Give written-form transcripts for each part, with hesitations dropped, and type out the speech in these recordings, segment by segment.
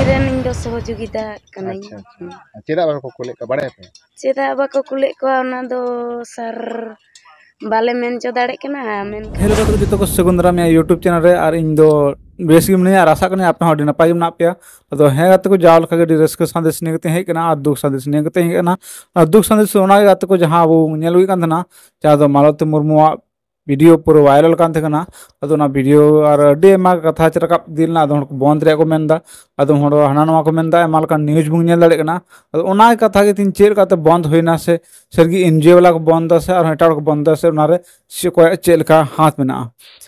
ᱨᱮᱱ ᱤᱧ ᱫᱚ ᱥᱚᱦᱚᱡᱳᱜᱤᱛᱟ ᱠᱟᱹᱱᱟᱹᱧ। ᱪᱮᱫᱟᱜ ᱵᱟᱠᱚ ᱠᱩᱞᱮᱫ ᱠᱚᱣᱟ ᱵᱟᱲᱟᱭ ᱯᱮ? ᱪᱮᱫᱟᱜ ᱵᱟᱠᱚ ᱠᱩᱞᱮᱫ ᱠᱚᱣᱟ ᱚᱱᱟ ᱫᱚ ᱥᱟᱨ बाले मेन चो दाड़े कना मेन हेलो तो जो को सगुन दाराम यूट्यूब चैनल रे और इन दो बेस गे मिनिया और आशा करनी आपे हडी नपाय मना पे अदो हे गाते को जावल खगे डी रस्क संदेश नेगते हे कना और दुख संदेश नेगते हे कना और दुख संदेश ओना गाते को जहां वो नेलुई कान थना जहां दो मालती मुर्मुआ वीडियो पूरा वायरल कान थे कना अदो ना वीडियो और अडी एमा कथा चरका दिल ना अदो बंद रे को मेनदा अदो हड़ो हाना नवा को मेनदा एमा लका न्यूज बुंग नेल दाड़े कना अदो ओना कथा के तीन चेर काते बंद होइना से सरगी एनजीओ वाला को बंद से और हेटाड़ को बंद से ओनारे से को चेलका हाथ मेना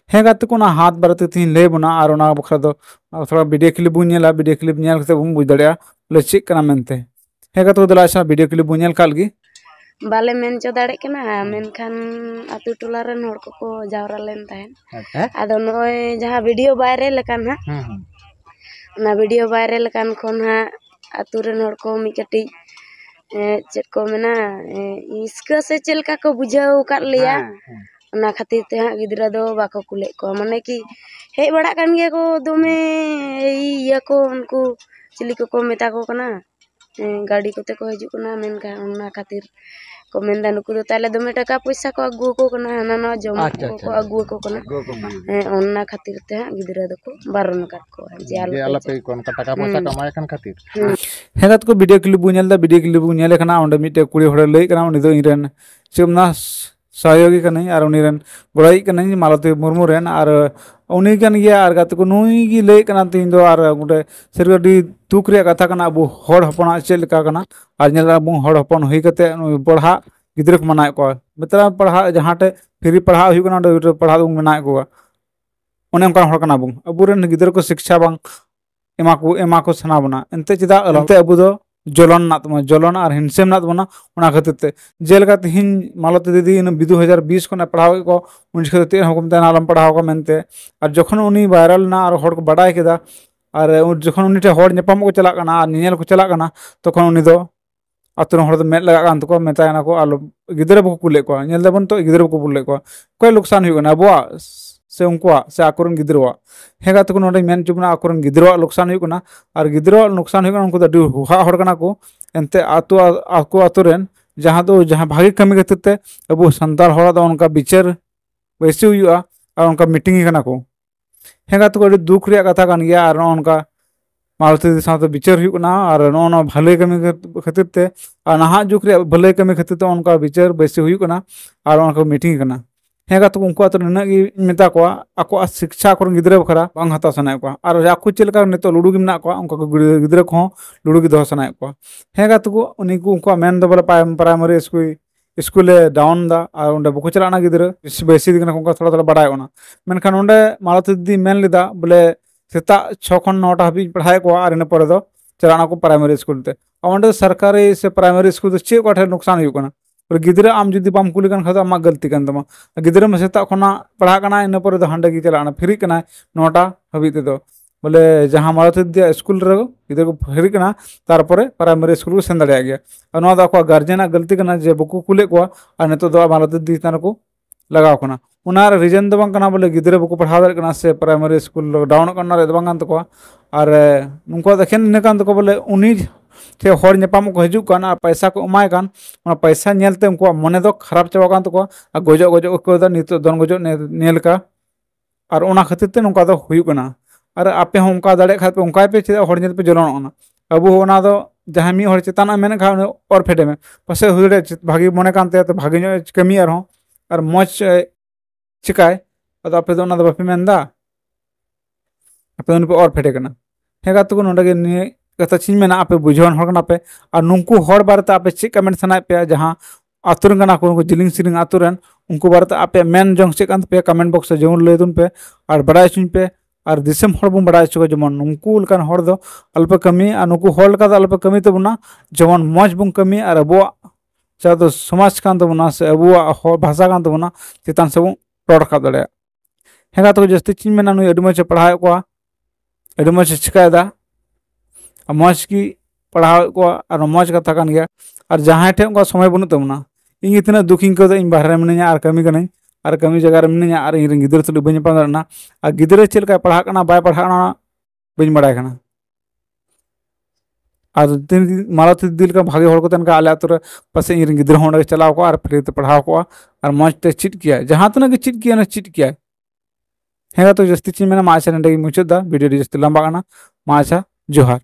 हे गाते को ना हाथ बारते तीन ले बना और ओना बखरा दो थोड़ा वीडियो क्लिप बुं नेला वीडियो क्लिप नेल कते बुं बुझ दाड़िया ले चेक कना मेनते हे गाते को दलाशा वीडियो क्लिप बुं नेल कालगी बाले मेन चो दाड़े कना मेन खान आतु टोला रन हड़ को जावरा लेन ताहेन आदो नय जहां वीडियो वायरल लकान हा ना वीडियो वायरल लकान खोन हा आतु रन हड़ को मी कटी चेक को मेना इसका से चलका को बुझाव कर लिया ना खातिर ते हा गिदरा दो बाको कुले को माने कि हे बड़ा कान गया को दोमे इया को उनको चिली को मेता को कना गाड़ी कोते को हजू कना मेन का ओना खातिर को मेनदा नुकु दो ताले दोमे टका पैसा को अगु को कना हाना ना जम को अगु को कना ओना खातिर ते हा गिदरा दो को बारन कर को जे आला पे कोन का टका पैसा कमाय खान खातिर हेगात को वीडियो क्लिप बुं नेलदा वीडियो क्लिप बुं नेले कना ओंडे मिटे कुड़ी होड़े लई कना उनी दो इरेन चुमना सहयोगी कनै और उनी रेन गोड़ाई कनै मालती मुर्मू रेन और उनी कन गया और गाते को नुई गी लई कना तीन दो और गुटे सरगडी दुख रे कथा कना अबु हड़ हपना चेलका कना और नेला अबु हड़ हपन होई कते पढ़ा गिद्र को मनाय को मित्रा पढ़ा जहाटे फ्री पढ़ा हुई कना पढ़ा दो मनाय को ओने उनका हड़ कना बुं अबु रेन गिद्र को शिक्षा बांग एमा को सना बना एनते चिदा अलते अबु दो जलन ना तमा जलन और हिंसेम ना तमा ओना खातिर ते जेलका तिहिन मालती दीदी इन 2020 को पढ़ाव को उन खातिर हम नालम पढ़ाव को मेनते और जखन उनी वायरल ना और हड़ को बड़ाय केदा और जखन उनी हड़ नेपाम को चला कना नियल को चला कना तखन उनी दो आतुन हड़ मेद लगा कान तको मेतायना को आलो गिदरे बको कुले को नेल देबन तो गिदरे बको कुले को कोई नुकसान हुई कना अबुआ से उनकुआ से आकुरन गिद्रवा हेगा तको नोडे मेन चुबना आकुरन गिद्रवा नुकसान हुई कना और गिद्रवा नुकसान हुई कना उनको द हुहा हड़ कना को एनते आतु आको आतुरेन जहां भागी कमी खातिर ते अबु संताल हड़ द उनका विचार वैसे हुआ और उनका मीटिंग कना को हेगा तको दुख रे कथा कान गया और उनका मालती साथ विचार हुई कना और नो भले कमी खातिर ते और नहा जुग रे भले कमी खातिर ते उनका विचार वैसे हुई कना और उनका मीटिंग कना हेगा तो उनको तो नना मेता को आको शिक्षा को गिद्रे बखरा बांग हता सनाय को और आको चलका नितो लुडू गिमना को उनको गिद्रे को लुडू गी दो सनाय को हेगा तो उनी को उनको मेन दो बोले प्राइमरी स्कूल डाउन दा और उंडे बको चलाना गिद्रे बेसी दिना उनको थोड़ा थोड़ा बड़ाय ओना मेनखान उंडे मालती दी मेन लिदा बोले सेता 6 खन 9 हाबी पढ़ाय को और इन पर दो चलाना को प्राइमरी स्कूल ते उंडे सरकारी से प्राइमरी स्कूल चे को नुकसान हुई कना और गिद्रा आम जुदी बाम कुली कन खदा मा गलती कन तमा गिद्रा में सेता खना पढ़ा कना इन पर द हंडे गी चलाना फ्री कना 9टा हबी ते दो बोले जहां मालती दिया स्कूल रे गिद्रा को फ्री कना तार पर प्राइमरी स्कूल को सेन दाड़िया गया और नो दा को गार्जियन गलती कना जे बको कुले को और नेतो दो मालती दी तन को लगाव कना उनार रीजन दो बांग कना बोले गिद्रा बको पढ़ा दाड़ कना से प्राइमरी स्कूल डाउन करना रे बांग तो को और उनको देखेन ने कान तो बोले उनी थे हड़ नेपाम को हजू कान पैसा को एमाय कान पैसा नेलते उनको मने दो खराब चाबा कान तो गजो गजो को नित दन गजो नेल का और ओना खातिर ते नोका दो हुई कना और आपे हम उनका दाड़े खातिर पे उनका पे चेदा हड़ नेल पे जलन ओना अबु ओना दो जहां मी हड़ चेताना मेन खा और फेडे में पसे हुरे भागी मने कानते तो भागी कमी और मौज चिकाय अद आपे दो ओना दो बापे मेनदा आपे उन पे और फेडे कना हेगा तो नोडे के कथा चीज में आपे बुझवन हड़ना पे और नुकु हड़ बारते आपे चे कमेंट सनाय पे जहां आतुरन कना को जिलिंग सिलिंग आतुरन उनको बारते आपे मेन जंग से कान पे कमेंट बॉक्स जेमन लैदुन पे और बड़ाय सुन पे और दिसम हड़ बु बड़ाय चो जेमन नुकु लकान हड़ दो अल्प कमी और नुकु हड़ का अल्प कमी तो बना जेमन मौज बुं कमी और अबो चा तो समाज कान तो बना से अबो भाषा कान तो बना चितान से बु रोड का दड़े हेगा तो जस्ती चीज में नु एडि मच पढ़ाय को एडि मच चिकायदा मौज की पढ़ाव को और मौज कथा कान गया और जहाँ ठे उनका समय बनू तबना इन इतना दुखी को इन बाहर मिना और कमी करें और कमी जगह मिना और इन गिद्र तुल बी पाना और गिद्रे चलका पढ़ा बै पढ़ा बी बड़ा और मालती दिल का भागे हड़ को तन का आले आतुरे पासे इन गिद्र होंडे चलाव को और फ्री ते पढ़ाव को और मौज ते चिट किया जहां तना के चिट किया ना चिट किया हेगा तो जस्ती चीज मैंने माचा नंडे मुचदा वीडियो जस्ती लंबा गाना माचा जोहार।